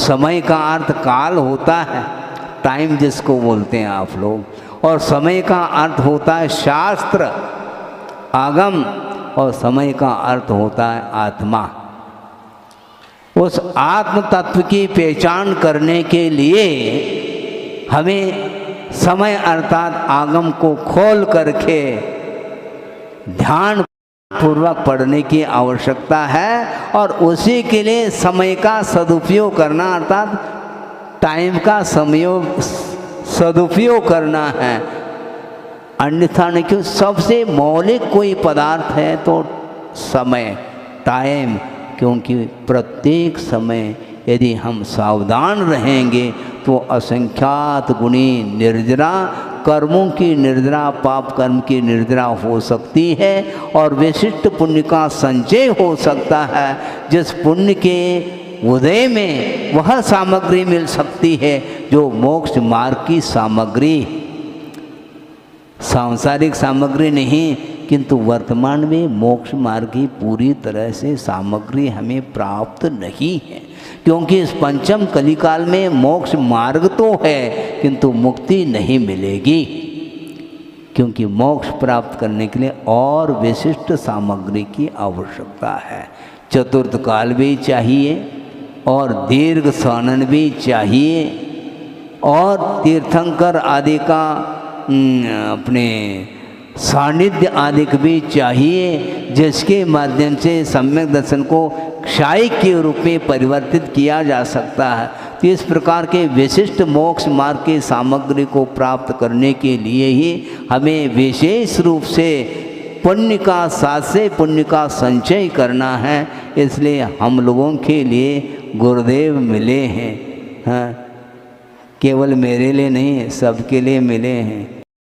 समय का अर्थ काल होता है, टाइम जिसको बोलते हैं आप लोग, और समय का अर्थ होता है शास्त्र आगम, और समय का अर्थ होता है आत्मा। उस आत्म तत्व की पहचान करने के लिए हमें समय अर्थात आगम को खोल करके ध्यान पूर्वक पढ़ने की आवश्यकता है, और उसी के लिए समय का सदुपयोग करना अर्थात टाइम का सदुपयोग करना है। अन्यथा नहीं, क्यों सबसे मौलिक कोई पदार्थ है तो समय, टाइम, क्योंकि प्रत्येक समय यदि हम सावधान रहेंगे तो असंख्यात गुणी निर्जरा, कर्मों की निर्जरा, पाप कर्म की निर्जरा हो सकती है, और विशिष्ट पुण्य का संचय हो सकता है। जिस पुण्य के उदय में वह सामग्री मिल सकती है जो मोक्ष मार्ग की सामग्री, सांसारिक सामग्री नहीं, किंतु वर्तमान में मोक्ष मार्ग की पूरी तरह से सामग्री हमें प्राप्त नहीं है, क्योंकि इस पंचम कलिकाल में मोक्ष मार्ग तो है किंतु मुक्ति नहीं मिलेगी, क्योंकि मोक्ष प्राप्त करने के लिए और विशिष्ट सामग्री की आवश्यकता है। चतुर्थ काल भी चाहिए, और दीर्घ सानन भी चाहिए, और तीर्थंकर आदि का अपने सानिध्य आदि भी चाहिए, जिसके माध्यम से सम्यक दर्शन को क्षायिक के रूप में परिवर्तित किया जा सकता है। तो इस प्रकार के विशिष्ट मोक्ष मार्ग की सामग्री को प्राप्त करने के लिए ही हमें विशेष रूप से पुण्य का सासे पुण्य का संचय करना है। इसलिए हम लोगों के लिए गुरुदेव मिले हैं, हाँ, केवल मेरे लिए नहीं, सबके लिए मिले हैं।